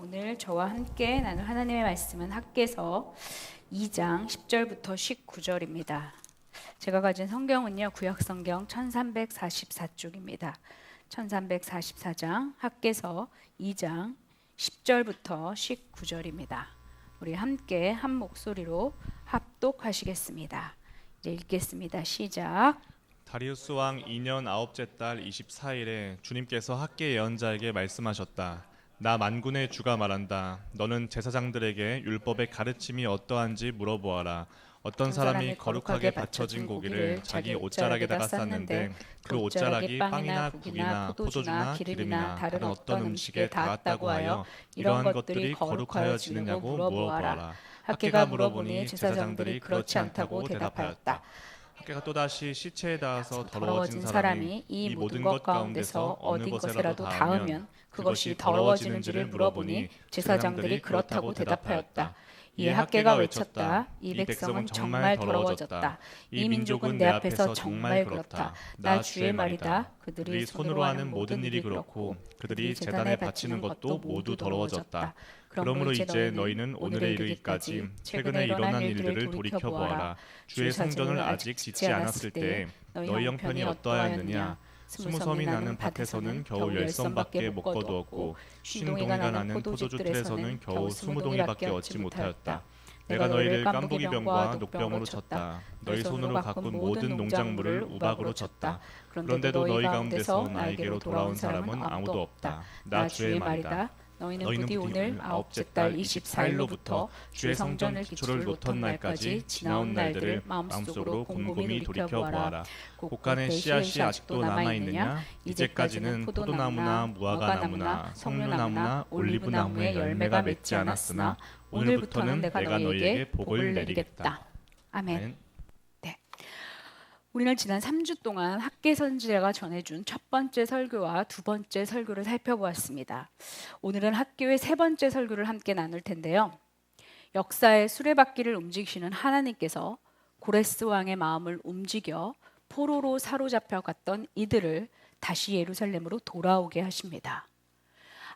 오늘 저와 함께 나눌 하나님의 말씀은 학개서 2장 10절부터 19절입니다. 제가 가진 성경은요, 구약성경 1344쪽입니다. 1344장 학개서 2장 10절부터 19절입니다. 우리 함께 한 목소리로 합독하시겠습니다. 이제 읽겠습니다. 시작. 다리우스 왕 2년 아홉째 달 24일에 주님께서 학계 예언자에게 말씀하셨다. 나 만군의 주가 말한다. 너는 제사장들에게 율법의 가르침이 어떠한지 물어보아라. 어떤 사람이 거룩하게 바쳐진 고기를 자기 옷자락에다가 쌌는데 그 옷자락이 빵이나 국이나 포도주나 기름이나 다른 어떤 음식에 닿았다고 하여 이러한 것들이 거룩하여지느냐고 물어보아라. 학계가 물어보니 제사장들이 그렇지 않다고 대답하였다. 학계가 또다시 시체에 닿아서 더러워진 사람이 이 모든 것 가운데서 어느 것에라도 닿으면 그것이 더러워지는지를 물어보니 제사장들이 그렇다고 대답하였다. 이에 학계가 외쳤다. 이 백성은 정말 더러워졌다. 이 민족은 내 앞에서 정말 그렇다. 나 주의 말이다. 그들이 손으로 하는 모든 일이 그렇고 그들이 제단에 바치는 것도 모두 더러워졌다. 그러므로 이제 너희는 오늘에 이르기까지 최근에 일어난 일들을 돌이켜보아라. 주의 성전을 아직 짓지 않았을 때에 너희 형편이 어떠하였느냐. 20섬이 나는 밭에서는 겨우 10섬밖에 못 거두었고 50동이가 나는 포도주 틀에서는 겨우 20동이밖에 얻지 못하였다. 내가 너희를 깐부기병과 녹병으로 쳤다. 너희 손으로 가꾼 모든 농작물을 우박으로 쳤다. 그런데도 너희 가운데서 나에게로 돌아온 사람은 아무도 없다. 나 주의 말이다. 너희는 부디 오늘 아홉째 달 24일로부터 주의 성전 기초를 놓던 날까지 지나온 날들을 마음속으로 곰곰이 돌이켜보아라. 곳간에 씨앗이 아직도 남아있느냐? 이제까지는 포도나무나 무화과나무나 석류나무나 올리브나무의 열매가 맺지 않았으나 오늘부터는 내가 너희에게 복을 내리겠다. 아멘. 우리는 지난 3주 동안 학계 선지자가 전해준 첫 번째 설교와 두 번째 설교를 살펴보았습니다. 오늘은 학교의 세 번째 설교를 함께 나눌 텐데요. 역사의 수레바퀴를 움직이시는 하나님께서 고레스 왕의 마음을 움직여 포로로 사로잡혀 갔던 이들을 다시 예루살렘으로 돌아오게 하십니다.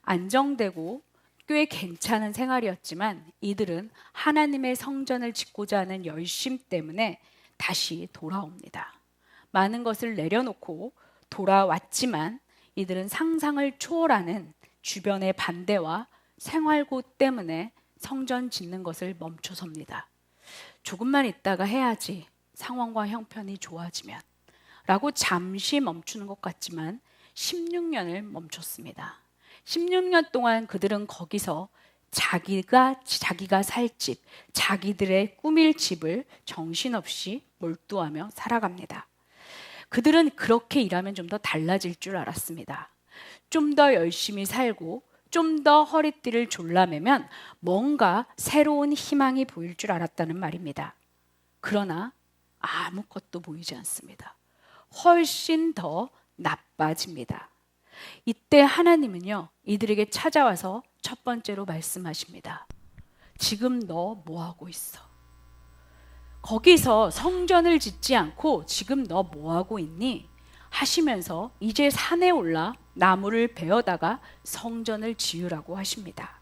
안정되고 꽤 괜찮은 생활이었지만 이들은 하나님의 성전을 짓고자 하는 열심 때문에 다시 돌아옵니다. 많은 것을 내려놓고 돌아왔지만 이들은 상상을 초월하는 주변의 반대와 생활고 때문에 성전 짓는 것을 멈춰섭니다. 조금만 있다가 해야지, 상황과 형편이 좋아지면 라고 잠시 멈추는 것 같지만 16년을 멈췄습니다. 16년 동안 그들은 거기서 자기가 살 집, 자기들의 꾸밀 집을 정신없이 몰두하며 살아갑니다. 그들은 그렇게 일하면 좀 더 달라질 줄 알았습니다. 좀 더 열심히 살고 좀 더 허리띠를 졸라매면 뭔가 새로운 희망이 보일 줄 알았다는 말입니다. 그러나 아무것도 보이지 않습니다. 훨씬 더 나빠집니다. 이때 하나님은요, 이들에게 찾아와서 첫 번째로 말씀하십니다. 지금 너 뭐하고 있어? 거기서 성전을 짓지 않고 지금 너 뭐하고 있니? 하시면서 이제 산에 올라 나무를 베어다가 성전을 지으라고 하십니다.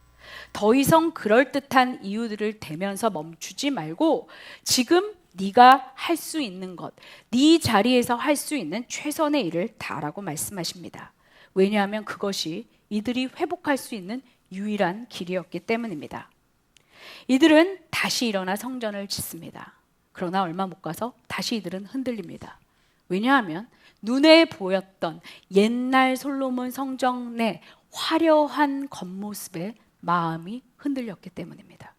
더 이상 그럴듯한 이유들을 대면서 멈추지 말고 지금 네가 할 수 있는 것, 네 자리에서 할 수 있는 최선의 일을 다라고 말씀하십니다. 왜냐하면 그것이 이들이 회복할 수 있는 유일한 길이었기 때문입니다. 이들은 다시 일어나 성전을 짓습니다. 그러나 얼마 못 가서 다시 이들은 흔들립니다. 왜냐하면 눈에 보였던 옛날 솔로몬 성전의 화려한 겉모습에 마음이 흔들렸기 때문입니다.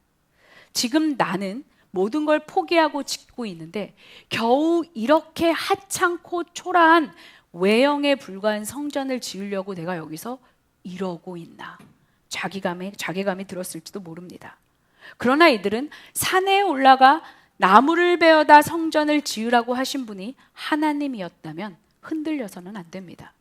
지금 나는 모든 걸 포기하고 짓고 있는데 겨우 이렇게 하찮고 초라한 외형에 불과한 성전을 지으려고 내가 여기서 이러고 있나? 자괴감이 들었을지도 모릅니다. 그러나 이들은 산에 올라가 나무를 베어다 성전을 지으라고 하신 분이 하나님이었다면 흔들려서는 안 됩니다.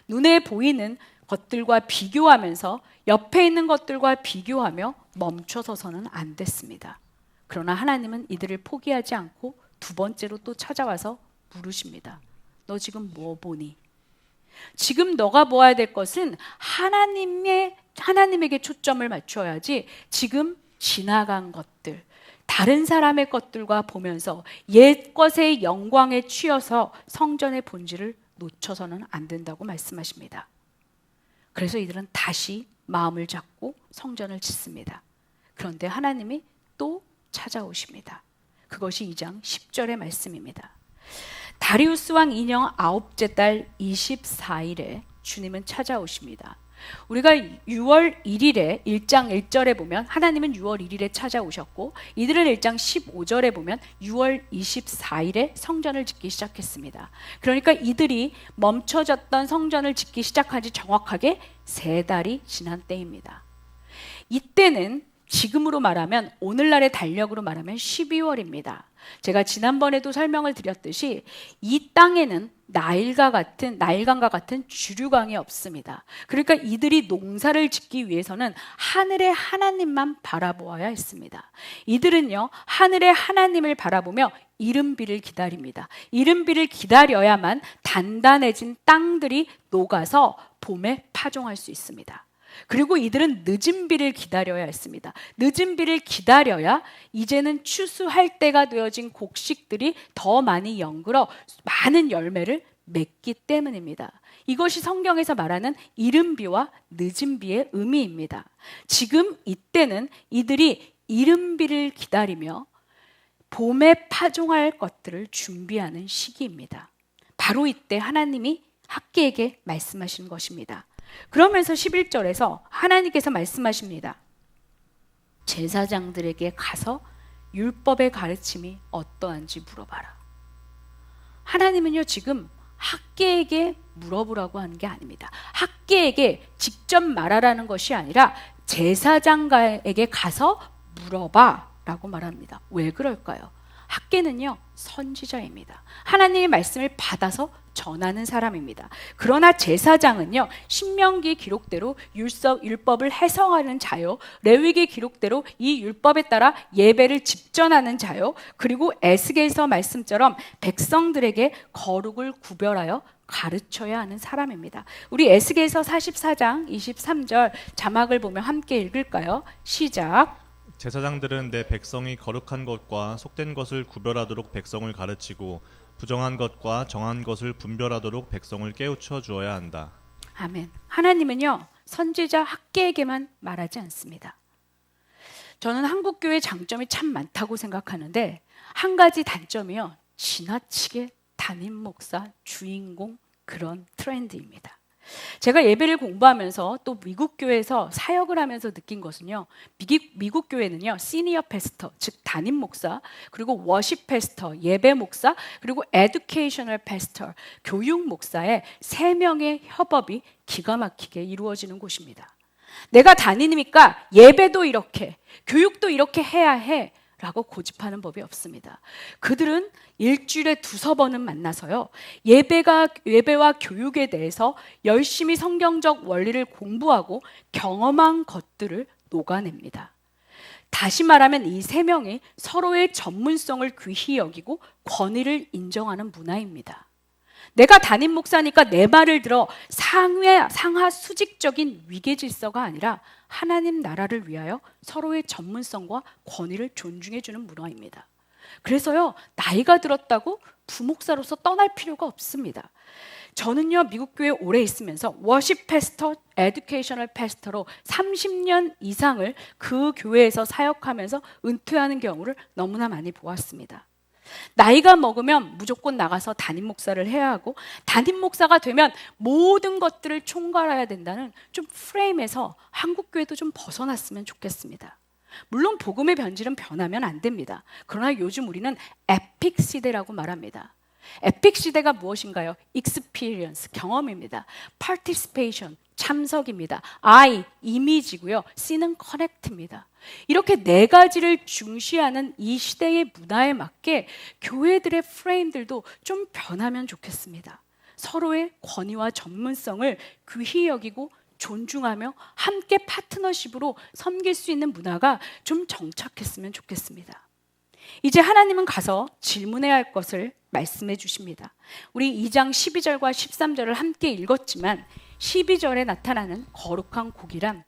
눈에 보이는 것들과 비교하면서 옆에 있는 것들과 비교하며 멈춰서서는 안 됐습니다. 그러나 하나님은 이들을 포기하지 않고 두 번째로 또 찾아와서 물으십니다. 너 지금 뭐 보니? 지금 너가 보아야 될 것은 하나님에게 초점을 맞춰야지 지금 지나간 것들, 다른 사람의 것들과 보면서 옛 것의 영광에 취해서 성전의 본질을 놓쳐서는 안 된다고 말씀하십니다. 그래서 이들은 다시 마음을 잡고 성전을 짓습니다. 그런데 하나님이 또 찾아오십니다. 그것이 2장 10절의 말씀입니다. 다리우스 왕 2년 9째 달 24일에 주님은 찾아오십니다. 우리가 6월 1일에 1장 1절에 보면 하나님은 6월 1일에 찾아오셨고, 이들은 1장 15절에 보면 6월 24일에 성전을 짓기 시작했습니다. 그러니까 이들이 멈춰졌던 성전을 짓기 시작한 지 정확하게 3달이 지난 때입니다. 이때는 지금으로 말하면, 오늘날의 달력으로 말하면 12월입니다. 제가 지난번에도 설명을 드렸듯이 이 땅에는 나일강과 같은 주류강이 없습니다. 그러니까 이들이 농사를 짓기 위해서는 하늘의 하나님만 바라보아야 했습니다. 이들은요, 하늘의 하나님을 바라보며 이른비를 기다립니다. 이른비를 기다려야만 단단해진 땅들이 녹아서 봄에 파종할 수 있습니다. 그리고 이들은 늦은 비를 기다려야 했습니다. 늦은 비를 기다려야 이제는 추수할 때가 되어진 곡식들이 더 많이 연글어 많은 열매를 맺기 때문입니다. 이것이 성경에서 말하는 이른 비와 늦은 비의 의미입니다. 지금 이때는 이들이 이른 비를 기다리며 봄에 파종할 것들을 준비하는 시기입니다. 바로 이때 하나님이 학개에게 말씀하신 것입니다. 그러면서 11절에서 하나님께서 말씀하십니다. 제사장들에게 가서 율법의 가르침이 어떠한지 물어봐라. 하나님은요, 지금 학개에게 물어보라고 하는 게 아닙니다. 학개에게 직접 말하라는 것이 아니라 제사장에게 가서 물어봐 라고 말합니다. 왜 그럴까요? 학개는요, 선지자입니다. 하나님의 말씀을 받아서 전하는 사람입니다. 그러나 제사장은요, 신명기 기록대로 율법을 해석하는 자요, 레위기 기록대로 이 율법에 따라 예배를 집전하는 자요, 그리고 에스겔서 말씀처럼 백성들에게 거룩을 구별하여 가르쳐야 하는 사람입니다. 우리 에스겔서 44장 23절 자막을 보면 함께 읽을까요? 시작. 제사장들은 내 백성이 거룩한 것과 속된 것을 구별하도록 백성을 가르치고 부정한 것과 정한 것을 분별하도록 백성을 깨우쳐 주어야 한다. 아멘. 하나님은요, 선지자 학개에게만 말하지 않습니다. 저는 한국교회 장점이 참 많다고 생각하는데, 한 가지 단점이요, 지나치게 담임 목사 주인공 그런 트렌드입니다. 제가 예배를 공부하면서 또 미국 교회에서 사역을 하면서 느낀 것은요, 미국 교회는요, 시니어 패스터, 즉 담임 목사, 그리고 워십 패스터, 예배 목사, 그리고 에듀케이셔널 패스터, 교육 목사의 3명의 협업이 기가 막히게 이루어지는 곳입니다. 내가 담임이니까 예배도 이렇게, 교육도 이렇게 해야 해 라고 고집하는 법이 없습니다. 그들은 일주일에 2-3번은 만나서요, 예배와 교육에 대해서 열심히 성경적 원리를 공부하고 경험한 것들을 녹아냅니다. 다시 말하면 이 3명이 서로의 전문성을 귀히 여기고 권위를 인정하는 문화입니다. 내가 담임 목사니까 내 말을 들어 상하 수직적인 위계 질서가 아니라 하나님 나라를 위하여 서로의 전문성과 권위를 존중해주는 문화입니다. 그래서요, 나이가 들었다고 부목사로서 떠날 필요가 없습니다. 저는요, 미국 교회에 오래 있으면서 워십 패스터, 에듀케이셔널 패스터로 30년 이상을 그 교회에서 사역하면서 은퇴하는 경우를 너무나 많이 보았습니다. 나이가 먹으면 무조건 나가서 담임 목사를 해야 하고, 담임 목사가 되면 모든 것들을 총괄해야 된다는 좀 프레임에서 한국교회도 좀 벗어났으면 좋겠습니다. 물론 복음의 변질은 변하면 안 됩니다. 그러나 요즘 우리는 에픽 시대라고 말합니다. 에픽 시대가 무엇인가요? experience, 경험입니다. participation, 참석입니다. I, 이미지고요. C는 connect입니다. 이렇게 4가지를 중시하는 이 시대의 문화에 맞게 교회들의 프레임들도 좀 변하면 좋겠습니다. 서로의 권위와 전문성을 귀히 여기고 존중하며 함께 파트너십으로 섬길 수 있는 문화가 좀 정착했으면 좋겠습니다. 이제 하나님은 가서 질문해야 할 것을 말씀해 주십니다. 우리 2장 12절과 13절을 함께 읽었지만 12절에 나타나는 거룩한 고기란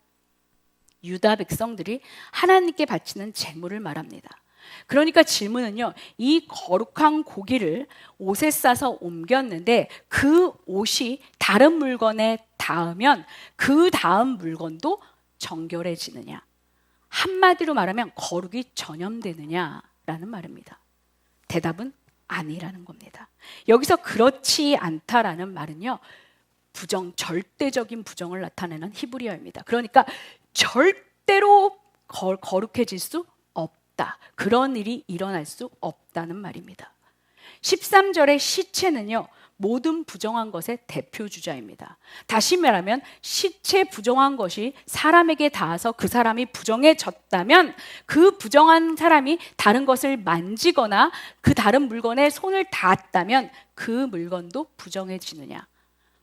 유다 백성들이 하나님께 바치는 제물을 말합니다. 그러니까 질문은요, 이 거룩한 고기를 옷에 싸서 옮겼는데 그 옷이 다른 물건에 닿으면 그 다음 물건도 정결해지느냐? 한마디로 말하면 거룩이 전염되느냐라는 말입니다. 대답은 아니라는 겁니다. 여기서 그렇지 않다라는 말은요, 절대적인 부정을 나타내는 히브리어입니다. 그러니까 절대로 거룩해질 수 없다. 그런 일이 일어날 수 없다는 말입니다. 13절의 시체는요, 모든 부정한 것의 대표주자입니다. 다시 말하면 시체 부정한 것이 사람에게 닿아서 그 사람이 부정해졌다면 그 부정한 사람이 다른 것을 만지거나 그 다른 물건에 손을 닿았다면 그 물건도 부정해지느냐,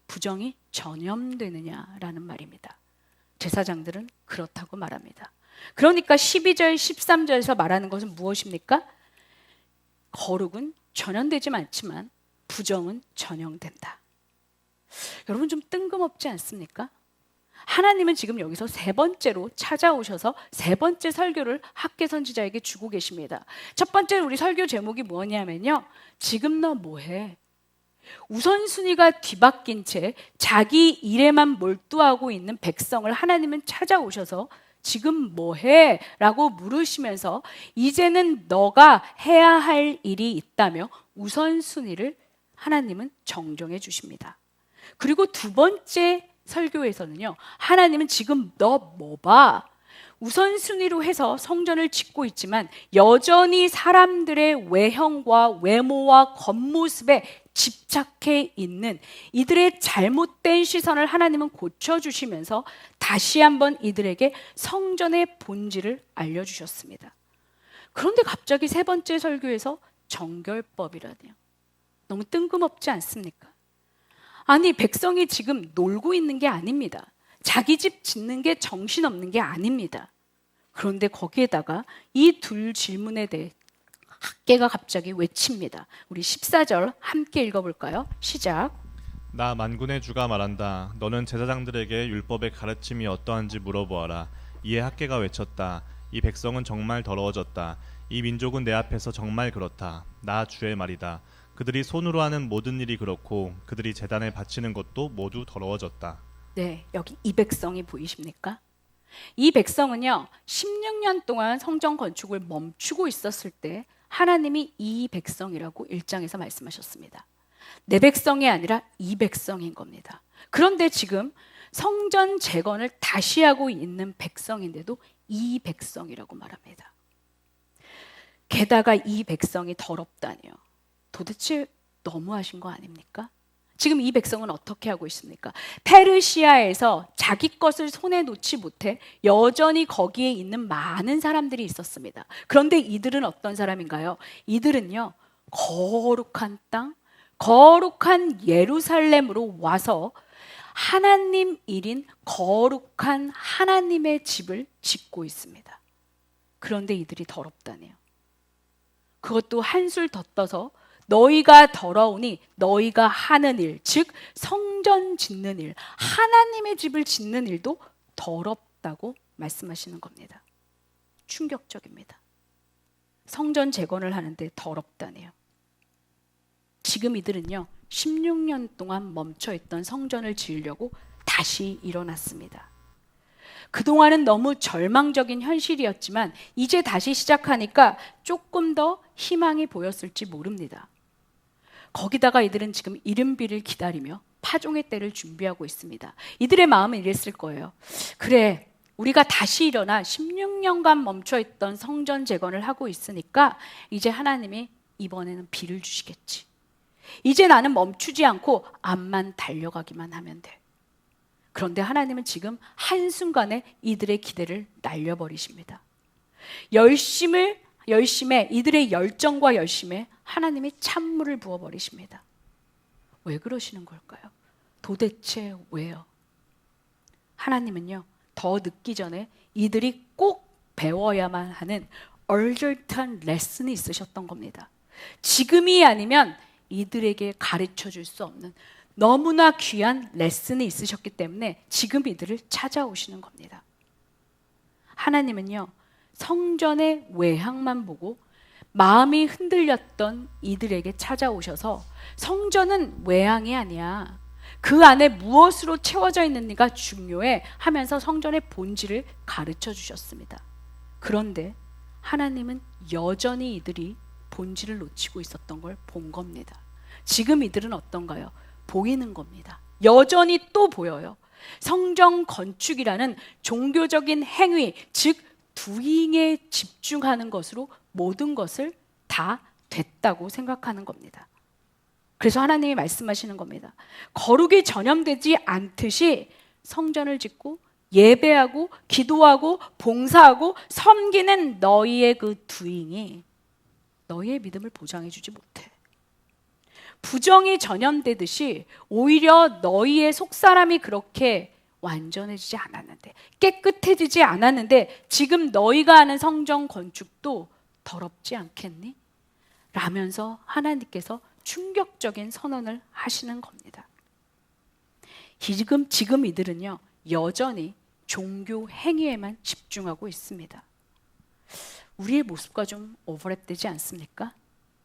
부정이 전염되느냐라는 말입니다. 제사장들은 그렇다고 말합니다. 그러니까 12절, 13절에서 말하는 것은 무엇입니까? 거룩은 전염되지 않지만 부정은 전염된다. 여러분 좀 뜬금없지 않습니까? 하나님은 지금 여기서 세 번째로 찾아오셔서 세 번째 설교를 학계 선지자에게 주고 계십니다. 첫 번째 우리 설교 제목이 뭐냐면요, 지금 너 뭐해? 우선순위가 뒤바뀐 채 자기 일에만 몰두하고 있는 백성을 하나님은 찾아오셔서 지금 뭐해? 라고 물으시면서 이제는 너가 해야 할 일이 있다며 우선순위를 하나님은 정정해 주십니다. 그리고 두 번째 설교에서는요, 하나님은 지금 너 뭐 봐? 우선순위로 해서 성전을 짓고 있지만 여전히 사람들의 외형과 외모와 겉모습에 집착해 있는 이들의 잘못된 시선을 하나님은 고쳐주시면서 다시 한번 이들에게 성전의 본질을 알려주셨습니다. 그런데 갑자기 세 번째 설교에서 정결법이라네요. 너무 뜬금없지 않습니까? 아니, 백성이 지금 놀고 있는 게 아닙니다. 자기 집 짓는 게 정신없는 게 아닙니다. 그런데 거기에다가 이 둘 질문에 대해 학계가 갑자기 외칩니다. 우리 14절 함께 읽어볼까요? 시작. 나 만군의 주가 말한다. 너는 제사장들에게 율법의 가르침이 어떠한지 물어보아라. 이에 학계가 외쳤다. 이 백성은 정말 더러워졌다. 이 민족은 내 앞에서 정말 그렇다. 나 주의 말이다. 그들이 손으로 하는 모든 일이 그렇고 그들이 제단에 바치는 것도 모두 더러워졌다. 네, 여기 이 백성이 보이십니까? 이 백성은요, 16년 동안 성전 건축을 멈추고 있었을 때 하나님이 이 백성이라고 1장에서 말씀하셨습니다. 내 백성이 아니라 이 백성인 겁니다. 그런데 지금 성전 재건을 다시 하고 있는 백성인데도 이 백성이라고 말합니다. 게다가 이 백성이 더럽다니요. 도대체 너무하신 거 아닙니까? 지금 이 백성은 어떻게 하고 있습니까? 페르시아에서 자기 것을 손에 놓지 못해 여전히 거기에 있는 많은 사람들이 있었습니다. 그런데 이들은 어떤 사람인가요? 이들은요, 거룩한 땅, 거룩한 예루살렘으로 와서 하나님 일인 거룩한 하나님의 집을 짓고 있습니다. 그런데 이들이 더럽다네요. 그것도 한술 더 떠서 너희가 더러우니 너희가 하는 일, 즉 성전 짓는 일, 하나님의 집을 짓는 일도 더럽다고 말씀하시는 겁니다. 충격적입니다. 성전 재건을 하는데 더럽다네요. 지금 이들은요, 16년 동안 멈춰있던 성전을 지으려고 다시 일어났습니다. 그동안은 너무 절망적인 현실이었지만 이제 다시 시작하니까 조금 더 희망이 보였을지 모릅니다. 거기다가 이들은 지금 이른비를 기다리며 파종의 때를 준비하고 있습니다. 이들의 마음은 이랬을 거예요. 그래, 우리가 다시 일어나 16년간 멈춰있던 성전 재건을 하고 있으니까 이제 하나님이 이번에는 비를 주시겠지. 이제 나는 멈추지 않고 앞만 달려가기만 하면 돼. 그런데 하나님은 지금 한순간에 이들의 기대를 날려버리십니다. 열심에 이들의 열정과 열심에 하나님이 찬물을 부어버리십니다. 왜 그러시는 걸까요? 도대체 왜요? 하나님은요, 더 늦기 전에 이들이 꼭 배워야만 하는 얼절트한 레슨이 있으셨던 겁니다. 지금이 아니면 이들에게 가르쳐 줄 수 없는 너무나 귀한 레슨이 있으셨기 때문에 지금 이들을 찾아오시는 겁니다. 하나님은요, 성전의 외향만 보고 마음이 흔들렸던 이들에게 찾아오셔서 성전은 외향이 아니야, 그 안에 무엇으로 채워져 있는지가 중요해 하면서 성전의 본질을 가르쳐 주셨습니다. 그런데 하나님은 여전히 이들이 본질을 놓치고 있었던 걸 본 겁니다. 지금 이들은 어떤가요? 보이는 겁니다. 여전히 또 보여요. 성전 건축이라는 종교적인 행위, 즉 doing에 집중하는 것으로 모든 것을 다 됐다고 생각하는 겁니다. 그래서 하나님이 말씀하시는 겁니다. 거룩이 전염되지 않듯이 성전을 짓고 예배하고 기도하고 봉사하고 섬기는 너희의 그 doing이 너희의 믿음을 보장해 주지 못해. 부정이 전염되듯이 오히려 너희의 속사람이 그렇게 완전해지지 않았는데, 깨끗해지지 않았는데 지금 너희가 하는 성전 건축도 더럽지 않겠니? 라면서 하나님께서 충격적인 선언을 하시는 겁니다. 지금 이들은요, 여전히 종교 행위에만 집중하고 있습니다. 우리의 모습과 좀 오버랩되지 않습니까?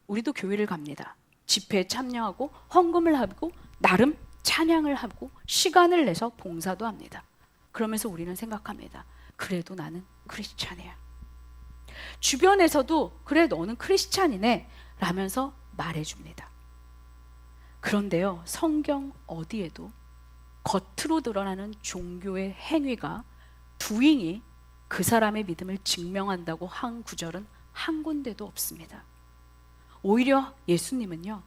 우리도 교회를 갑니다. 집회에 참여하고 헌금을 하고 나름 찬양을 하고 시간을 내서 봉사도 합니다. 그러면서 우리는 생각합니다. 그래도 나는 크리스찬이야. 주변에서도 그래 너는 크리스찬이네 라면서 말해줍니다. 그런데요, 성경 어디에도 겉으로 드러나는 종교의 행위가 doing이 그 사람의 믿음을 증명한다고 한 구절은 한 군데도 없습니다. 오히려 예수님은요,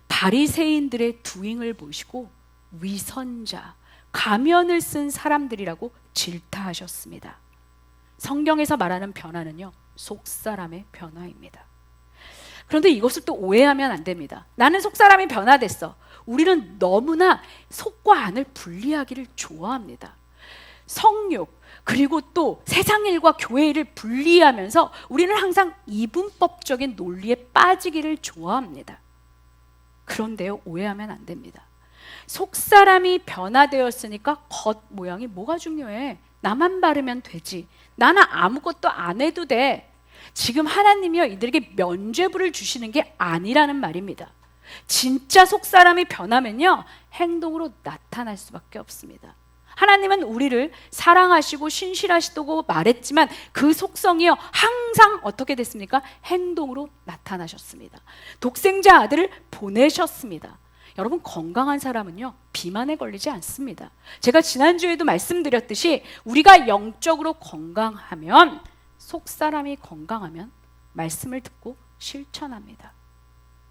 바리새인들의 doing을 보시고 위선자, 가면을 쓴 사람들이라고 질타하셨습니다. 성경에서 말하는 변화는요, 속사람의 변화입니다. 그런데 이것을 또 오해하면 안 됩니다. 나는 속사람이 변화됐어. 우리는 너무나 속과 안을 분리하기를 좋아합니다. 성욕, 그리고 또 세상 일과 교회 일을 분리하면서 우리는 항상 이분법적인 논리에 빠지기를 좋아합니다. 그런데요, 오해하면 안 됩니다. 속사람이 변화되었으니까 겉 모양이 뭐가 중요해? 나만 바르면 되지. 나는 아무것도 안 해도 돼. 지금 하나님이요, 이들에게 면죄부를 주시는 게 아니라는 말입니다. 진짜 속사람이 변하면요, 행동으로 나타날 수밖에 없습니다. 하나님은 우리를 사랑하시고 신실하시다고 말했지만 그 속성이요, 항상 어떻게 됐습니까? 행동으로 나타나셨습니다. 독생자 아들을 보내셨습니다. 여러분, 건강한 사람은요, 비만에 걸리지 않습니다. 제가 지난주에도 말씀드렸듯이 우리가 영적으로 건강하면, 속사람이 건강하면 말씀을 듣고 실천합니다.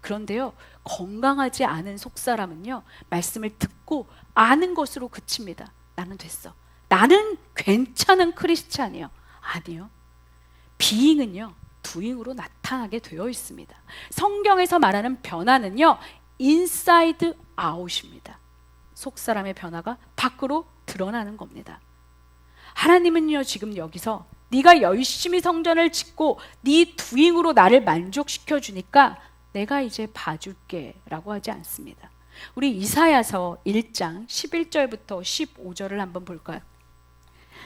그런데요, 건강하지 않은 속사람은요, 말씀을 듣고 아는 것으로 그칩니다. 나는 됐어. 나는 괜찮은 크리스찬이요. 아니요. 비잉은요, doing으로 나타나게 되어 있습니다. 성경에서 말하는 변화는요, 인사이드 아웃입니다. 속사람의 변화가 밖으로 드러나는 겁니다. 하나님은요, 지금 여기서 네가 열심히 성전을 짓고 네 doing으로 나를 만족시켜 주니까 내가 이제 봐줄게 라고 하지 않습니다. 우리 이사야서 1장 11절부터 15절을 한번 볼까요?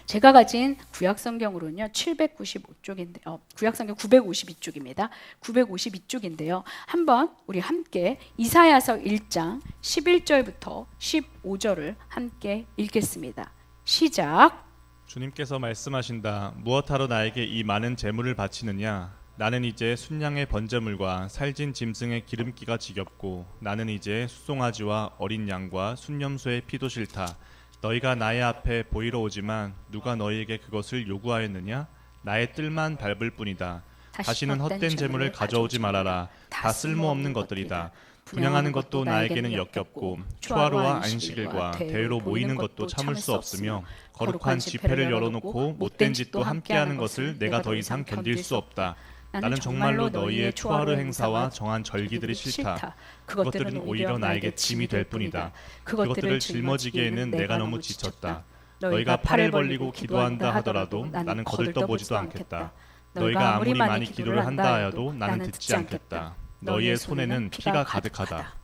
제가 가진 구약성경으로는요 795쪽인데 구약성경 952쪽입니다. 952쪽인데요. 한번 우리 함께 이사야서 1장 11절부터 15절을 함께 읽겠습니다. 시작. 주님께서 말씀하신다. 무엇하러 나에게 이 많은 재물을 바치느냐? 나는 이제 순양의 번제물과 살진 짐승의 기름기가 지겹고 나는 이제 수송아지와 어린 양과 순염소의 피도 싫다. 너희가 나의 앞에 보이러 오지만 누가 너희에게 그것을 요구하였느냐? 나의 뜰만 밟을 뿐이다. 다시는 헛된 재물을 가져오지 말아라. 다 쓸모없는 것들이다. 분양하는 것도 나에게는 역겹고 초하루와 안식일과 대회로 모이는 것도 참을 수 없으며 거룩한 집회를 열어놓고 못된 짓도 함께하는 것을 내가 더 이상 견딜 수 없다. 나는 정말로 너희의 초하루 행사와 정한 절기들이 싫다. 그것들은 오히려 나에게 짐이 될 뿐이다. 그것들을 짊어지기에는 내가 너무 지쳤다. 너희가 팔을 벌리고 기도한다 하더라도 나는 거들떠보지도 않겠다. 너희가 아무리 많이 기도를 한다 하여도 나는 듣지 않겠다. 너희의 손에는 피가 가득하다.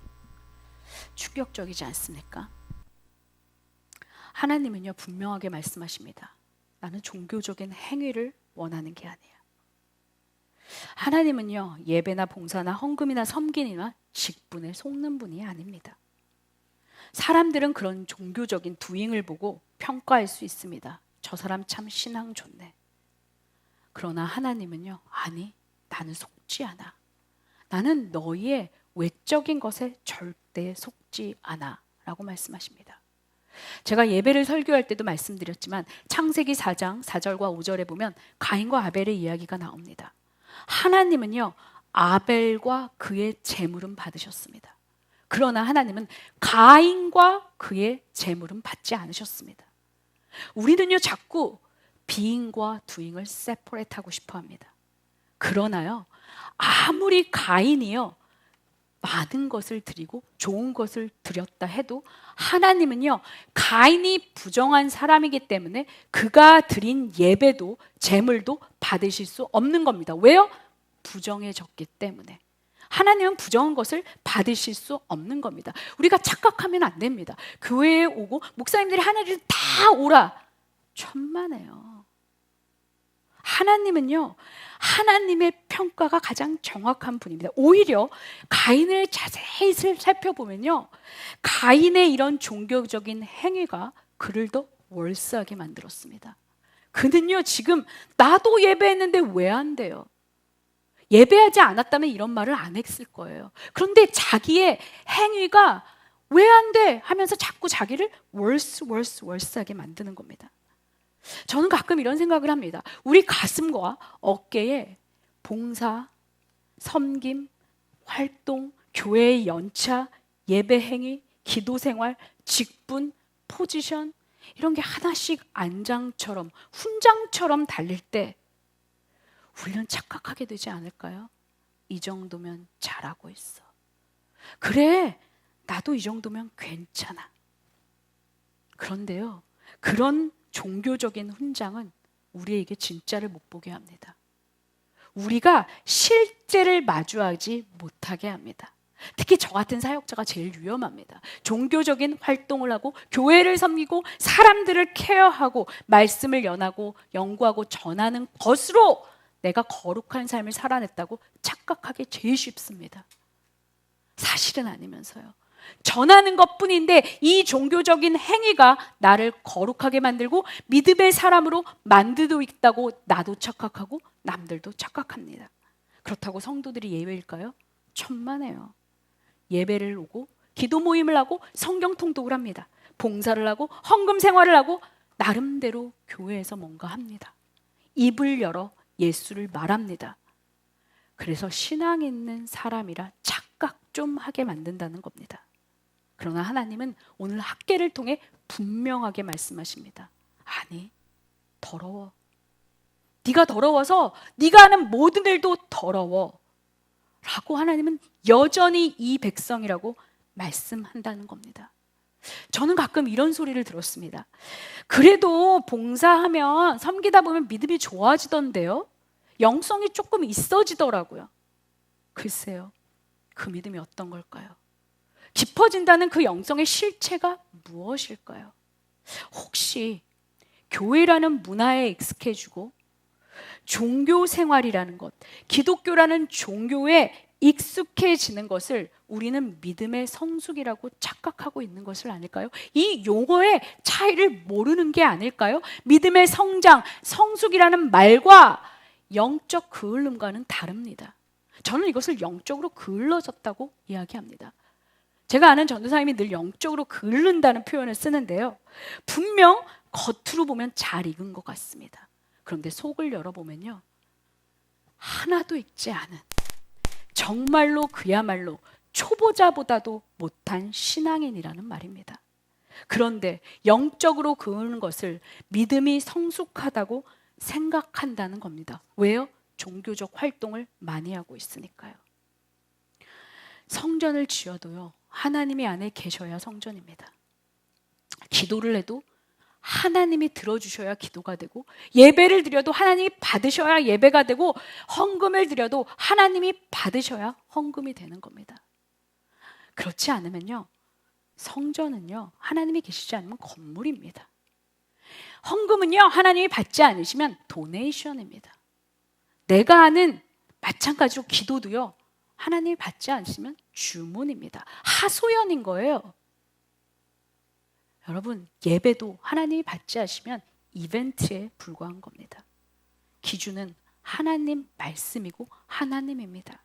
충격적이지 않습니까? 하나님은요 분명하게 말씀하십니다. 나는 종교적인 행위를 원하는 게 아니야. 하나님은요 예배나 봉사나 헌금이나 섬김이나 직분에 속는 분이 아닙니다. 사람들은 그런 종교적인 두잉을 보고 평가할 수 있습니다. 저 사람 참 신앙 좋네. 그러나 하나님은요 아니, 나는 속지 않아. 나는 너희의 외적인 것에 절대 속지 않아 라고 말씀하십니다. 제가 예배를 설교할 때도 말씀드렸지만 창세기 4장 4절과 5절에 보면 가인과 아벨의 이야기가 나옵니다. 하나님은요 아벨과 그의 제물은 받으셨습니다. 그러나 하나님은 가인과 그의 제물은 받지 않으셨습니다. 우리는요 자꾸 비잉과 두잉을 세퍼레이트하고 싶어 합니다. 그러나요 아무리 가인이요 많은 것을 드리고 좋은 것을 드렸다 해도 하나님은요 가인이 부정한 사람이기 때문에 그가 드린 예배도 제물도 받으실 수 없는 겁니다. 왜요? 부정해졌기 때문에. 하나님은 부정한 것을 받으실 수 없는 겁니다. 우리가 착각하면 안 됩니다. 교회에 오고 목사님들이 하나님을 다 오라. 천만에요. 하나님은요 하나님의 평가가 가장 정확한 분입니다. 오히려 가인을 자세히 살펴보면요 가인의 이런 종교적인 행위가 그를 더 월세하게 만들었습니다. 그는요 지금 나도 예배했는데 왜 안 돼요? 예배하지 않았다면 이런 말을 안 했을 거예요. 그런데 자기의 행위가 왜 안 돼? 하면서 자꾸 자기를 월세하게 만드는 겁니다. 저는 가끔 이런 생각을 합니다. 우리 가슴과 어깨에 봉사, 섬김, 활동, 교회의 연차, 예배 행위, 기도 생활, 직분, 포지션 이런 게 하나씩 안장처럼 훈장처럼 달릴 때 우리는 착각하게 되지 않을까요? 이 정도면 잘하고 있어. 그래, 나도 이 정도면 괜찮아. 그런데요, 그런 종교적인 훈장은 우리에게 진짜를 못 보게 합니다. 우리가 실제를 마주하지 못하게 합니다. 특히 저 같은 사역자가 제일 위험합니다. 종교적인 활동을 하고 교회를 섬기고 사람들을 케어하고 말씀을 연하고 연구하고 전하는 것으로 내가 거룩한 삶을 살아냈다고 착각하기 제일 쉽습니다. 사실은 아니면서요. 전하는 것뿐인데 이 종교적인 행위가 나를 거룩하게 만들고 믿음의 사람으로 만들고 있다고 나도 착각하고 남들도 착각합니다. 그렇다고 성도들이 예외일까요? 천만에요. 예배를 오고 기도 모임을 하고 성경 통독을 합니다. 봉사를 하고 헌금 생활을 하고 나름대로 교회에서 뭔가 합니다. 입을 열어 예수를 말합니다. 그래서 신앙 있는 사람이라 착각 좀 하게 만든다는 겁니다. 그러나 하나님은 오늘 학계를 통해 분명하게 말씀하십니다. 아니, 더러워. 네가 더러워서 네가 하는 모든 일도 더러워 라고 하나님은 여전히 이 백성이라고 말씀한다는 겁니다. 저는 가끔 이런 소리를 들었습니다. 그래도 봉사하면 섬기다 보면 믿음이 좋아지던데요? 영성이 조금 있어지더라고요. 글쎄요, 그 믿음이 어떤 걸까요? 깊어진다는 그 영성의 실체가 무엇일까요? 혹시 교회라는 문화에 익숙해지고 종교 생활이라는 것, 기독교라는 종교에 익숙해지는 것을 우리는 믿음의 성숙이라고 착각하고 있는 것을 아닐까요? 이 용어의 차이를 모르는 게 아닐까요? 믿음의 성장, 성숙이라는 말과 영적 게을름과는 다릅니다. 저는 이것을 영적으로 게을러졌다고 이야기합니다. 제가 아는 전도사님이 늘 영적으로 게을른다는 표현을 쓰는데요. 분명 겉으로 보면 잘 익은 것 같습니다. 그런데 속을 열어보면요, 하나도 익지 않은, 정말로 그야말로 초보자보다도 못한 신앙인이라는 말입니다. 그런데 영적으로 게으른 것을 믿음이 성숙하다고 생각한다는 겁니다. 왜요? 종교적 활동을 많이 하고 있으니까요. 성전을 지어도요, 하나님이 안에 계셔야 성전입니다. 기도를 해도 하나님이 들어주셔야 기도가 되고, 예배를 드려도 하나님이 받으셔야 예배가 되고, 헌금을 드려도 하나님이 받으셔야 헌금이 되는 겁니다. 그렇지 않으면요, 성전은요, 하나님이 계시지 않으면 건물입니다. 헌금은요, 하나님이 받지 않으시면 도네이션입니다. 내가 아는 마찬가지로 기도도요, 하나님이 받지 않으시면 주문입니다. 하소연인 거예요. 여러분, 예배도 하나님이 받지 않으시면 이벤트에 불과한 겁니다. 기준은 하나님 말씀이고 하나님입니다.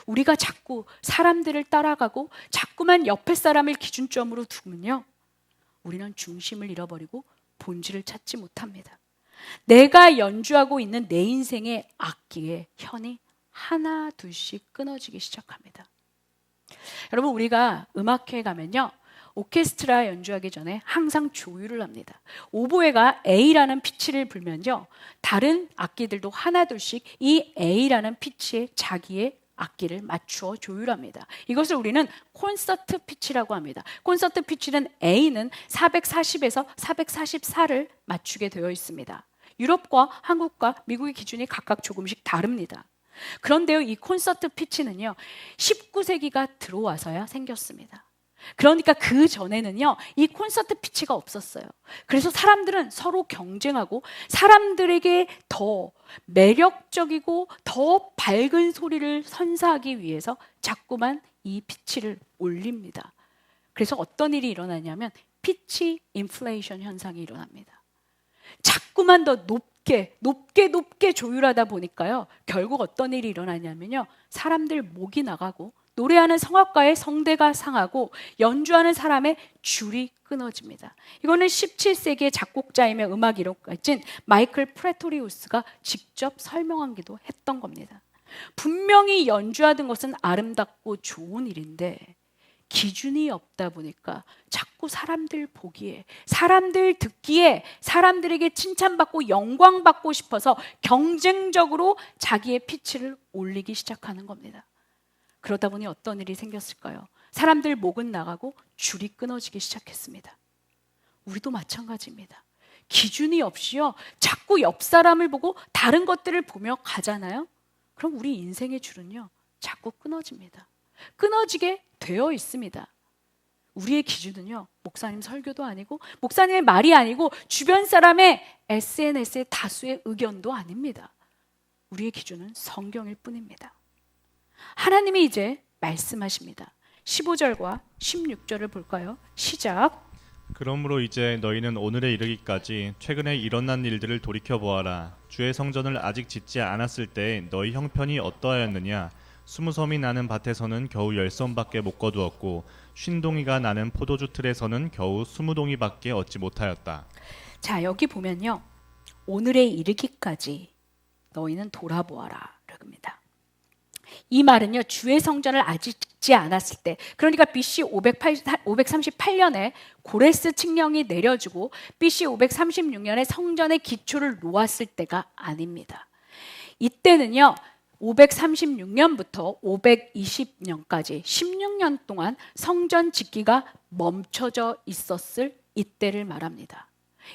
우리가 자꾸 사람들을 따라가고 자꾸만 옆에 사람을 기준점으로 두면요, 우리는 중심을 잃어버리고 본질을 찾지 못합니다. 내가 연주하고 있는 내 인생의 악기의 현이 하나 둘씩 끊어지기 시작합니다. 여러분, 우리가 음악회에 가면요, 오케스트라 연주하기 전에 항상 조율을 합니다. 오보에가 A라는 피치를 불면요, 다른 악기들도 하나 둘씩 이 A라는 피치에 자기의 악기를 맞추어 조율합니다. 이것을 우리는 콘서트 피치라고 합니다. 콘서트 피치는 A는 440에서 444를 맞추게 되어 있습니다. 유럽과 한국과 미국의 기준이 각각 조금씩 다릅니다. 그런데요, 이 콘서트 피치는요, 19세기가 들어와서야 생겼습니다. 그러니까 그 전에는요, 이 콘서트 피치가 없었어요. 그래서 사람들은 서로 경쟁하고 사람들에게 더 매력적이고 더 밝은 소리를 선사하기 위해서 자꾸만 이 피치를 올립니다. 그래서 어떤 일이 일어나냐면 피치 인플레이션 현상이 일어납니다. 자꾸만 더 높게 조율하다 보니까요, 결국 어떤 일이 일어나냐면요, 사람들 목이 나가고 노래하는 성악가의 성대가 상하고 연주하는 사람의 줄이 끊어집니다. 이거는 17세기의 작곡자이며 음악 이론가진 마이클 프레토리우스가 직접 설명하기도 했던 겁니다. 분명히 연주하던 것은 아름답고 좋은 일인데 기준이 없다 보니까 자꾸 사람들 보기에, 사람들 듣기에, 사람들에게 칭찬받고 영광받고 싶어서 경쟁적으로 자기의 피치를 올리기 시작하는 겁니다. 그러다 보니 어떤 일이 생겼을까요? 사람들 목은 나가고 줄이 끊어지기 시작했습니다. 우리도 마찬가지입니다. 기준이 없이요, 자꾸 옆 사람을 보고 다른 것들을 보며 가잖아요. 그럼 우리 인생의 줄은요, 자꾸 끊어집니다. 끊어지게 되어 있습니다. 우리의 기준은요, 목사님 설교도 아니고 목사님의 말이 아니고 주변 사람의 SNS의 다수의 의견도 아닙니다. 우리의 기준은 성경일 뿐입니다. 하나님이 이제 말씀하십니다. 15절과 16절을 볼까요? 시작. 그러므로 이제 너희는 오늘에 이르기까지 최근에 일어난 일들을 돌이켜보아라. 주의 성전을 아직 짓지 않았을 때 너희 형편이 어떠하였느냐? 20섬이 나는 밭에서는 겨우 10섬밖에 못 거두었고 50동이가 나는 포도주 틀에서는 겨우 20동이밖에 얻지 못하였다. 자, 여기 보면요, 오늘에 이르기까지 너희는 돌아보아라 그럽니다. 이 말은요, 주의 성전을 아직 짓지 않았을 때, 그러니까 BC 538년에 고레스 칙령이 내려지고 BC 536년에 성전의 기초를 놓았을 때가 아닙니다. 이때는요, 536년부터 520년까지 16년 동안 성전 짓기가 멈춰져 있었을 이때를 말합니다.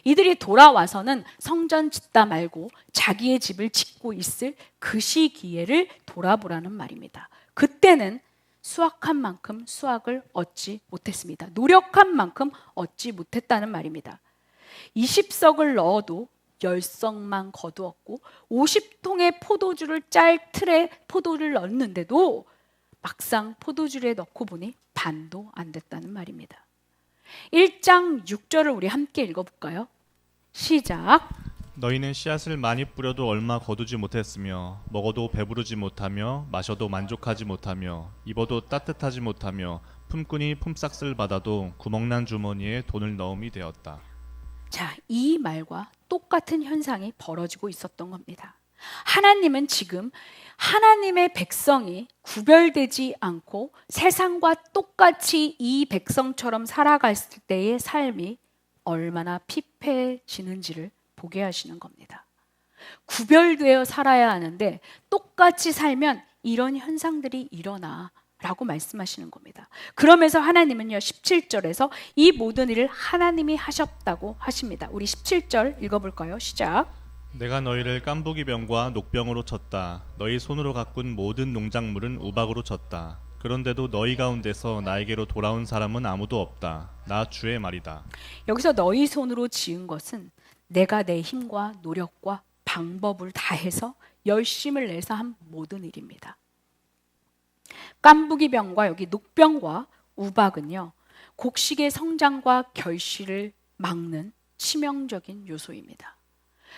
이들이 돌아와서는 성전 짓다 말고 자기의 집을 짓고 있을 그 시기회를 돌아보라는 말입니다. 그때는 수확한 만큼 수확을 얻지 못했습니다. 노력한 만큼 얻지 못했다는 말입니다. 20석을 넣어도 10석만 거두었고 50통의 포도주를 짤 틀에 포도를 넣었는데도 막상 포도주에 넣고 보니 반도 안 됐다는 말입니다. 1장 6절을 우리 함께 읽어볼까요? 시작. 너희는 씨앗을 많이 뿌려도 얼마 거두지 못했으며 먹어도 배부르지 못하며 마셔도 만족하지 못하며 입어도 따뜻하지 못하며 품꾼이 품삯을 받아도 구멍난 주머니에 돈을 넣음이 되었다. 자, 이 말과 똑같은 현상이 벌어지고 있었던 겁니다. 하나님은 지금 하나님의 백성이 구별되지 않고 세상과 똑같이 이 백성처럼 살아갔을 때의 삶이 얼마나 피폐해지는지를 보게 하시는 겁니다. 구별되어 살아야 하는데 똑같이 살면 이런 현상들이 일어나 라고 말씀하시는 겁니다. 그러면서 하나님은요 17절에서 이 모든 일을 하나님이 하셨다고 하십니다. 우리 17절 읽어볼까요? 시작. 내가 너희를 깐부기병과 녹병으로 쳤다. 너희 손으로 가꾼 모든 농작물은 우박으로 쳤다. 그런데도 너희 가운데서 나에게로 돌아온 사람은 아무도 없다. 나 주의 말이다. 여기서 너희 손으로 지은 것은 내가 내 힘과 노력과 방법을 다해서 열심을 내서 한 모든 일입니다. 깐부기병과 여기 녹병과 우박은요 곡식의 성장과 결실을 막는 치명적인 요소입니다.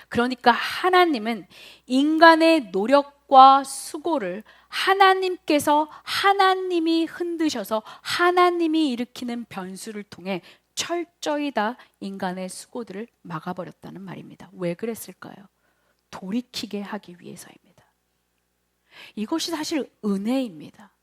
그러니까 하나님은 인간의 노력과 수고를 하나님께서 하나님이 흔드셔서 하나님이 일으키는 변수를 통해 철저히 다 인간의 수고들을 막아버렸다는 말입니다. 왜 그랬을까요? 돌이키게 하기 위해서입니다. 이것이 사실 은혜입니다.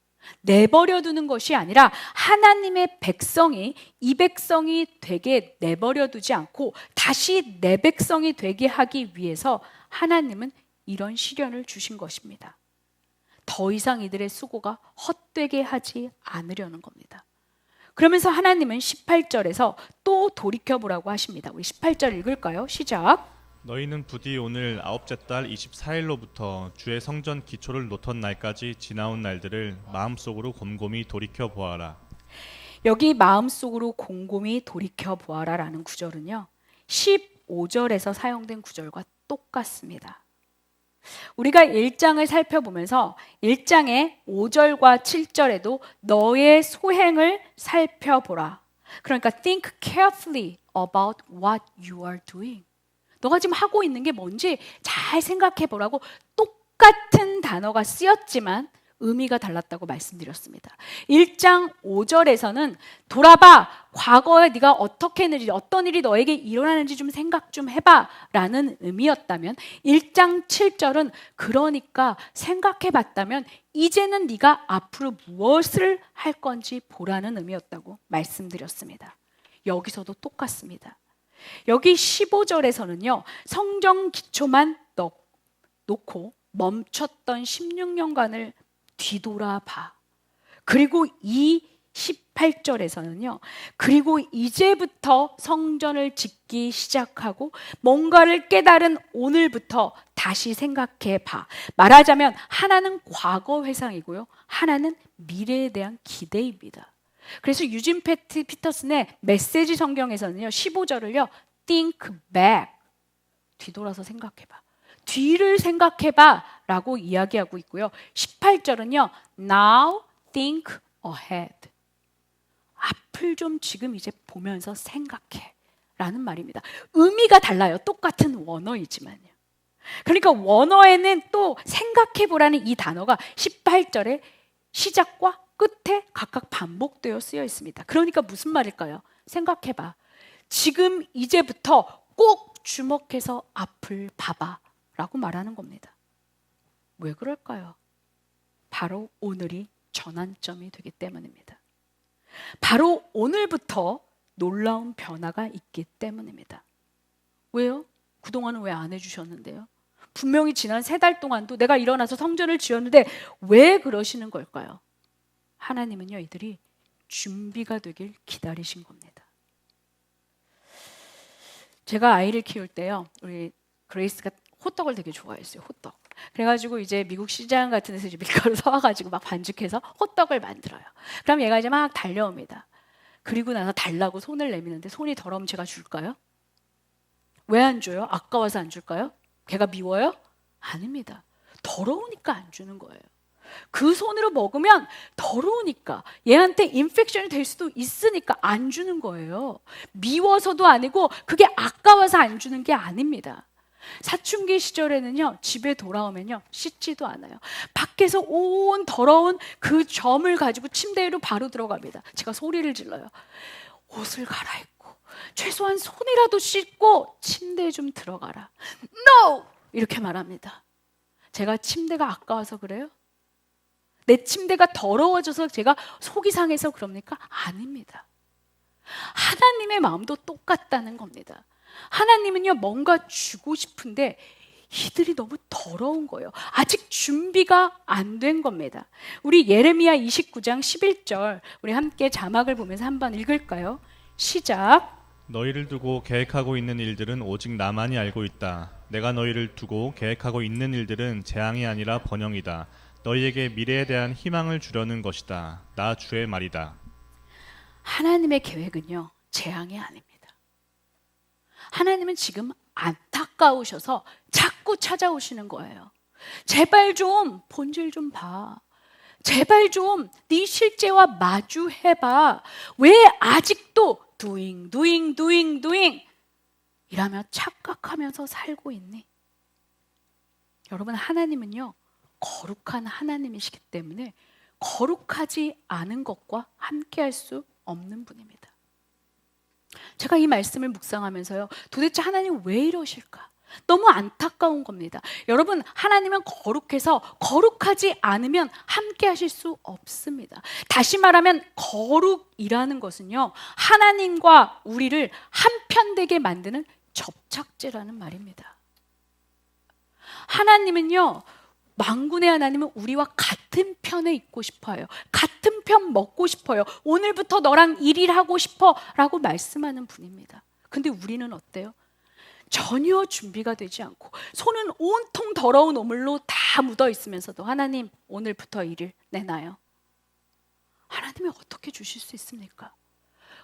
내버려 두는 것이 아니라 하나님의 백성이 이 백성이 되게 내버려 두지 않고 다시 내 백성이 되게 하기 위해서 하나님은 이런 시련을 주신 것입니다. 더 이상 이들의 수고가 헛되게 하지 않으려는 겁니다. 그러면서 하나님은 18절에서 또 돌이켜보라고 하십니다. 우리 18절 읽을까요? 시작. 너희는 부디 오늘 아홉째 달 24일로부터 주의 성전 기초를 놓던 날까지 지나온 날들을 마음속으로 곰곰이 돌이켜 보아라. 여기 마음속으로 곰곰이 돌이켜 보아라 라는 구절은요 15절에서 사용된 구절과 똑같습니다. 우리가 1장을 살펴보면서 1장의 5절과 7절에도 너의 소행을 살펴보라. 그러니까 think carefully about what you are doing. 너가 지금 하고 있는 게 뭔지 잘 생각해 보라고 똑같은 단어가 쓰였지만 의미가 달랐다고 말씀드렸습니다. 1장 5절에서는 돌아봐, 과거에 네가 어떻게 했는지, 어떤 일이 너에게 일어나는지 좀 생각 좀 해봐 라는 의미였다면 1장 7절은 그러니까 생각해 봤다면 이제는 네가 앞으로 무엇을 할 건지 보라는 의미였다고 말씀드렸습니다. 여기서도 똑같습니다. 여기 15절에서는요 성전 기초만 놓고 멈췄던 16년간을 뒤돌아봐. 그리고 이 18절에서는요 그리고 이제부터 성전을 짓기 시작하고 뭔가를 깨달은 오늘부터 다시 생각해 봐. 말하자면 하나는 과거 회상이고요 하나는 미래에 대한 기대입니다. 그래서 유진 피터슨의 메시지 성경에서는요 15절을요 think back, 뒤돌아서 생각해봐, 뒤를 생각해봐 라고 이야기하고 있고요 18절은요 now think ahead, 앞을 좀 지금 이제 보면서 생각해 라는 말입니다. 의미가 달라요. 똑같은 원어이지만요. 그러니까 원어에는 또 생각해보라는 이 단어가 18절의 시작과 끝에 각각 반복되어 쓰여 있습니다. 그러니까 무슨 말일까요? 생각해봐. 지금 이제부터 꼭 주목해서 앞을 봐봐 라고 말하는 겁니다. 왜 그럴까요? 바로 오늘이 전환점이 되기 때문입니다. 바로 오늘부터 놀라운 변화가 있기 때문입니다. 왜요? 그동안은 왜 안 해주셨는데요? 분명히 지난 3달 동안도 내가 일어나서 성전을 지었는데 왜 그러시는 걸까요? 하나님은요 이들이 준비가 되길 기다리신 겁니다. 제가 아이를 키울 때요 우리 그레이스가 호떡을 되게 좋아했어요. 호떡. 그래가지고 이제 미국 시장 같은 데서 이제 밀가루 사와가지고 막 반죽해서 호떡을 만들어요. 그럼 얘가 이제 막 달려옵니다. 그리고 나서 달라고 손을 내미는데 손이 더러우면 제가 줄까요? 왜 안 줘요? 아까워서 안 줄까요? 걔가 미워요? 아닙니다. 더러우니까 안 주는 거예요. 그 손으로 먹으면 더러우니까 얘한테 인펙션이 될 수도 있으니까 안 주는 거예요. 미워서도 아니고 그게 아까워서 안 주는 게 아닙니다. 사춘기 시절에는요 집에 돌아오면요 씻지도 않아요. 밖에서 온 더러운 그 점을 가지고 침대 위로 바로 들어갑니다. 제가 소리를 질러요. 옷을 갈아입고 최소한 손이라도 씻고 침대에 좀 들어가라. No! 이렇게 말합니다. 제가 침대가 아까워서 그래요? 내 침대가 더러워져서 제가 속이 상해서 그럽니까? 아닙니다. 하나님의 마음도 똑같다는 겁니다. 하나님은요 뭔가 주고 싶은데 이들이 너무 더러운 거예요. 아직 준비가 안 된 겁니다. 우리 예레미야 29장 11절 우리 함께 자막을 보면서 한번 읽을까요? 시작. 너희를 두고 계획하고 있는 일들은 오직 나만이 알고 있다. 내가 너희를 두고 계획하고 있는 일들은 재앙이 아니라 번영이다. 너희에게 미래에 대한 희망을 주려는 것이다. 나 주의 말이다. 하나님의 계획은요, 재앙이 아닙니다. 하나님은 지금 안타까우셔서 자꾸 찾아오시는 거예요. 제발 좀 본질 좀 봐. 제발 좀 네 실제와 마주해봐. 왜 아직도 doing 이라며 착각하면서 살고 있니? 여러분, 하나님은요 거룩한 하나님이시기 때문에 거룩하지 않은 것과 함께할 수 없는 분입니다. 제가 이 말씀을 묵상하면서요, 도대체 하나님 왜 이러실까? 너무 안타까운 겁니다. 여러분, 하나님은 거룩해서 거룩하지 않으면 함께 하실 수 없습니다. 다시 말하면 거룩이라는 것은요, 하나님과 우리를 한편되게 만드는 접착제라는 말입니다. 하나님은요, 만군의 하나님은 우리와 같은 편에 있고 싶어요. 같은 편 먹고 싶어요. 오늘부터 너랑 일하고 싶어 라고 말씀하는 분입니다. 근데 우리는 어때요? 전혀 준비가 되지 않고 손은 온통 더러운 오물로 다 묻어 있으면서도 하나님 오늘부터 일을 내놔요. 하나님이 어떻게 주실 수 있습니까?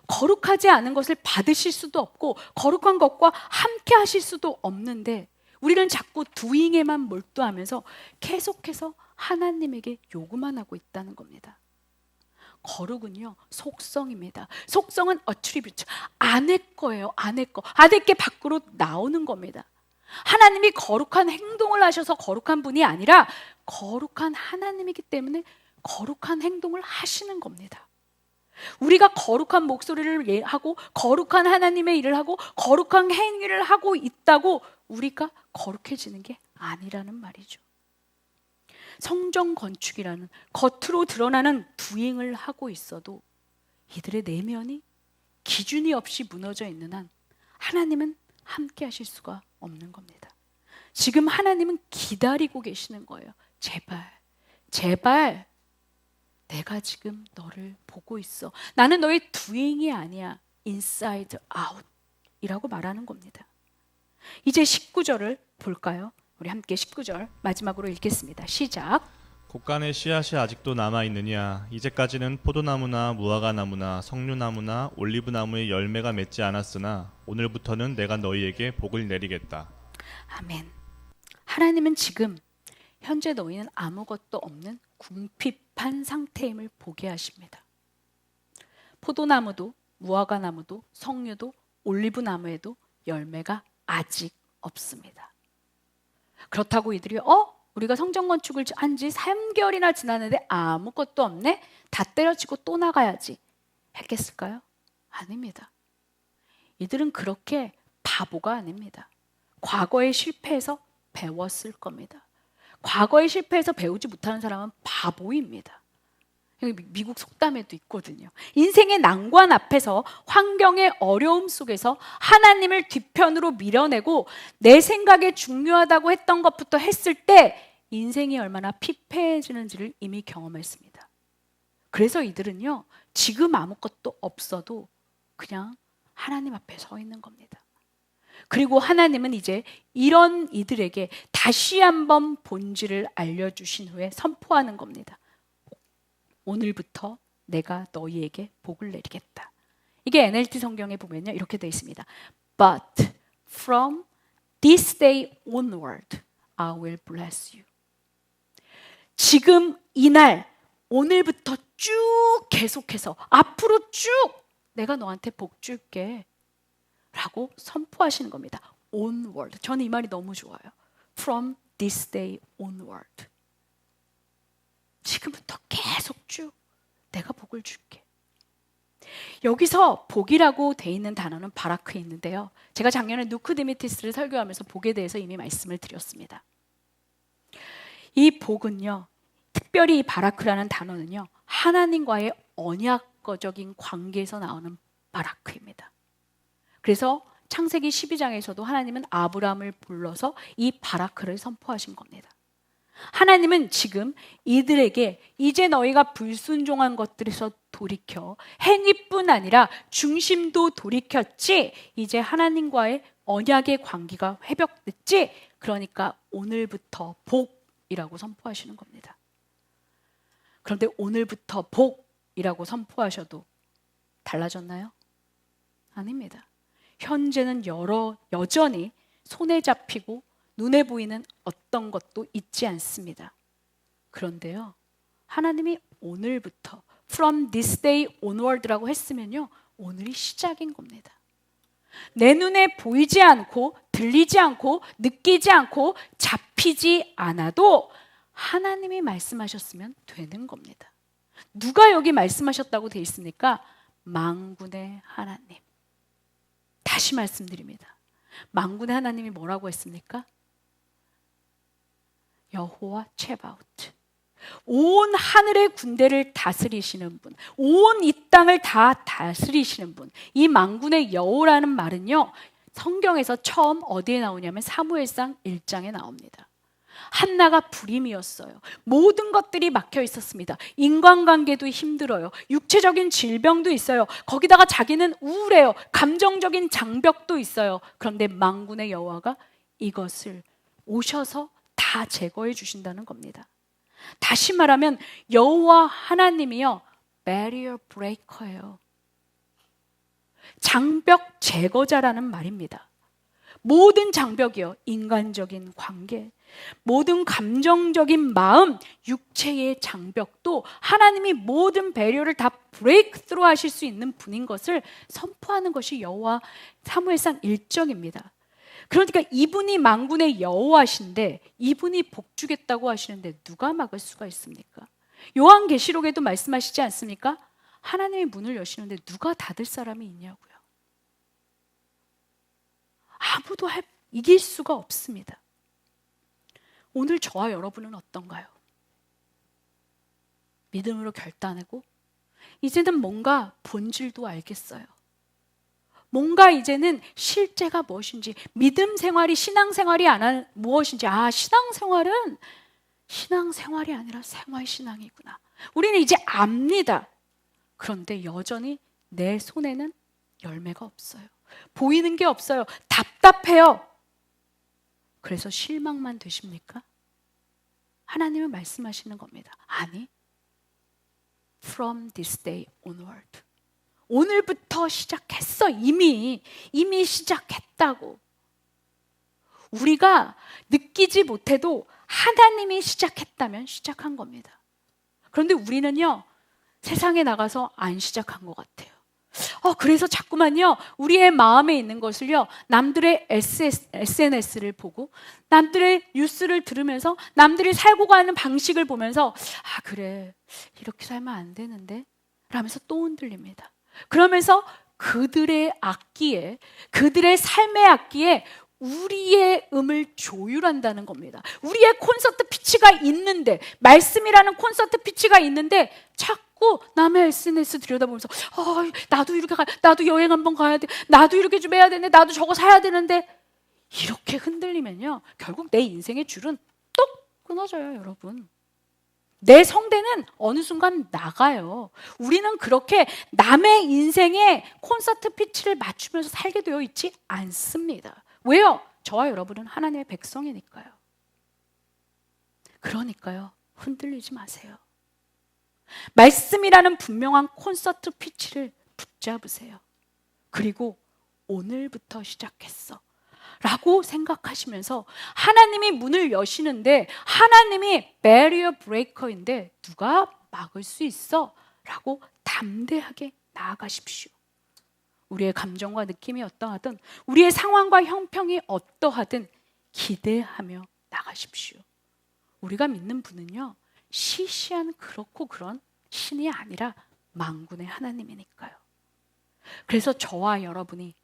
거룩하지 않은 것을 받으실 수도 없고 거룩한 것과 함께 하실 수도 없는데 우리는 자꾸 doing에만 몰두하면서 계속해서 하나님에게 요구만 하고 있다는 겁니다. 거룩은요, 속성입니다. 속성은 attribute, 아내 거예요. 아내 거. 아내께 밖으로 나오는 겁니다. 하나님이 거룩한 행동을 하셔서 거룩한 분이 아니라 거룩한 하나님이기 때문에 거룩한 행동을 하시는 겁니다. 우리가 거룩한 목소리를 하고 거룩한 하나님의 일을 하고 거룩한 행위를 하고 있다고 우리가 거룩해지는 게 아니라는 말이죠. 성전 건축이라는 겉으로 드러나는 doing을 하고 있어도 이들의 내면이 기준이 없이 무너져 있는 한 하나님은 함께 하실 수가 없는 겁니다. 지금 하나님은 기다리고 계시는 거예요. 제발 내가 지금 너를 보고 있어. 나는 너의 doing이 아니야. inside out 이라고 말하는 겁니다. 이제 19절을 볼까요? 우리 함께 19절 마지막으로 읽겠습니다. 시작. 곡간의 씨앗이 아직도 남아있느냐? 이제까지는 포도나무나 무화과나무나 석류나무나 올리브나무의 열매가 맺지 않았으나 오늘부터는 내가 너희에게 복을 내리겠다. 아멘. 하나님은 지금 현재 너희는 아무것도 없는 궁핍한 상태임을 보게 하십니다. 포도나무도 무화과나무도 석류도 올리브나무에도 열매가 아직 없습니다. 그렇다고 이들이 우리가 성전 건축을 한 지 3개월이나 지났는데 아무것도 없네? 다 때려치고 또 나가야지 했겠을까요? 아닙니다. 이들은 그렇게 바보가 아닙니다. 과거에 실패해서 배웠을 겁니다. 과거에 실패해서 배우지 못하는 사람은 바보입니다. 미국 속담에도 있거든요. 인생의 난관 앞에서 환경의 어려움 속에서 하나님을 뒤편으로 밀어내고 내 생각에 중요하다고 했던 것부터 했을 때 인생이 얼마나 피폐해지는지를 이미 경험했습니다. 그래서 이들은요, 지금 아무것도 없어도 그냥 하나님 앞에 서 있는 겁니다. 그리고 하나님은 이제 이런 이들에게 다시 한번 본질을 알려주신 후에 선포하는 겁니다. 오늘부터 내가 너희에게 복을 내리겠다. 이게 NLT 성경에 보면요, 이렇게 되어 있습니다. But from this day onward, I will bless you. 지금 이날, 오늘부터 쭉 계속해서 앞으로 쭉 내가 너한테 복 줄게 라고 선포하시는 겁니다. onward. 저는 이 말이 너무 좋아요. From this day onward. 지금부터 계속 쭉 내가 복을 줄게. 여기서 복이라고 돼 있는 단어는 바라크에 있는데요. 제가 작년에 누크디미티스를 설교하면서 복에 대해서 이미 말씀을 드렸습니다. 이 복은요, 특별히 이 바라크라는 단어는요, 하나님과의 언약적인 관계에서 나오는 바라크입니다. 그래서 창세기 12장에서도 하나님은 아브라함을 불러서 이 바라크를 선포하신 겁니다. 하나님은 지금 이들에게 이제 너희가 불순종한 것들에서 돌이켜 행위뿐 아니라 중심도 돌이켰지, 이제 하나님과의 언약의 관계가 회복됐지, 그러니까 오늘부터 복이라고 선포하시는 겁니다. 그런데 오늘부터 복이라고 선포하셔도 달라졌나요? 아닙니다. 현재는 여전히 손에 잡히고 눈에 보이는 어떤 것도 있지 않습니다. 그런데요, 하나님이 오늘부터 from this day onward라고 했으면요, 오늘이 시작인 겁니다. 내 눈에 보이지 않고 들리지 않고 느끼지 않고 잡히지 않아도 하나님이 말씀하셨으면 되는 겁니다. 누가 여기 말씀하셨다고 되어 있습니까? 만군의 하나님. 다시 말씀드립니다. 만군의 하나님이 뭐라고 했습니까? 여호와 체바오트. 온 하늘의 군대를 다스리시는 분, 온 이 땅을 다 다스리시는 분. 이 만군의 여호라는 말은요, 성경에서 처음 어디에 나오냐면 사무엘상 1장에 나옵니다. 한나가 불임이었어요. 모든 것들이 막혀 있었습니다. 인간관계도 힘들어요. 육체적인 질병도 있어요. 거기다가 자기는 우울해요. 감정적인 장벽도 있어요. 그런데 만군의 여호와가 이것을 오셔서 다 제거해 주신다는 겁니다. 다시 말하면 여호와 하나님이요, barrier breaker예요. 장벽 제거자라는 말입니다. 모든 장벽이요, 인간적인 관계, 모든 감정적인 마음, 육체의 장벽도 하나님이 모든 배려를 다 브레이크 스루 하실 수 있는 분인 것을 선포하는 것이 여호와 사무엘상 1장입니다. 그러니까 이분이 만군의 여호와신데 이분이 복 주겠다고 하시는데 누가 막을 수가 있습니까? 요한계시록에도 말씀하시지 않습니까? 하나님의 문을 여시는데 누가 닫을 사람이 있냐고요. 아무도 이길 수가 없습니다. 오늘 저와 여러분은 어떤가요? 믿음으로 결단하고 이제는 뭔가 본질도 알겠어요. 뭔가 이제는 실제가 무엇인지, 믿음 생활이 신앙생활이 무엇인지, 신앙생활은 신앙생활이 아니라 생활신앙이구나. 우리는 이제 압니다. 그런데 여전히 내 손에는 열매가 없어요. 보이는 게 없어요. 답답해요. 그래서 실망만 되십니까? 하나님은 말씀하시는 겁니다. 아니, from this day onward. 오늘부터 시작했어. 이미 시작했다고. 우리가 느끼지 못해도 하나님이 시작했다면 시작한 겁니다. 그런데 우리는요, 세상에 나가서 안 시작한 것 같아요. 그래서 자꾸만요, 우리의 마음에 있는 것을요, 남들의 SNS를 보고 남들의 뉴스를 들으면서 남들이 살고 가는 방식을 보면서 그래, 이렇게 살면 안 되는데 라면서 또 흔들립니다. 그러면서 그들의 악기에, 그들의 삶의 악기에 우리의 음을 조율한다는 겁니다. 우리의 콘서트 피치가 있는데, 말씀이라는 콘서트 피치가 있는데 자꾸 남의 SNS 들여다보면서 나도 이렇게 나도 여행 한번 가야 돼, 나도 이렇게 좀 해야 되는데, 나도 저거 사야 되는데, 이렇게 흔들리면요, 결국 내 인생의 줄은 뚝 끊어져요. 여러분, 내 성대는 어느 순간 나가요. 우리는 그렇게 남의 인생에 콘서트 피치를 맞추면서 살게 되어 있지 않습니다. 왜요? 저와 여러분은 하나님의 백성이니까요. 그러니까요, 흔들리지 마세요. 말씀이라는 분명한 콘서트 피치를 붙잡으세요. 그리고 오늘부터 시작했어 라고 생각하시면서 하나님이 문을 여시는데, 하나님이 barrier breaker인데 누가 막을 수 있어? 라고 담대하게 나아가십시오. 우리의 감정과 느낌이 어떠하든, 우리의 상황과 형평이 어떠하든 기대하며 나가십시오. 우리가 믿는 분은요, 시시한 그렇고 그런 신이 아니라 만군의 하나님이니까요. 그래서 저와 여러분이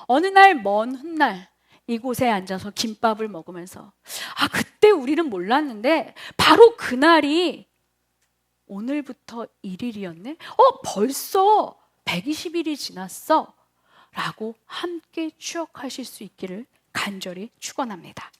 어느 날 먼 훗날 이곳에 앉아서 김밥을 먹으면서 그때 우리는 몰랐는데 바로 그날이 오늘부터 1일이었네? 벌써 120일이 지났어 라고 함께 추억하실 수 있기를 간절히 축원합니다.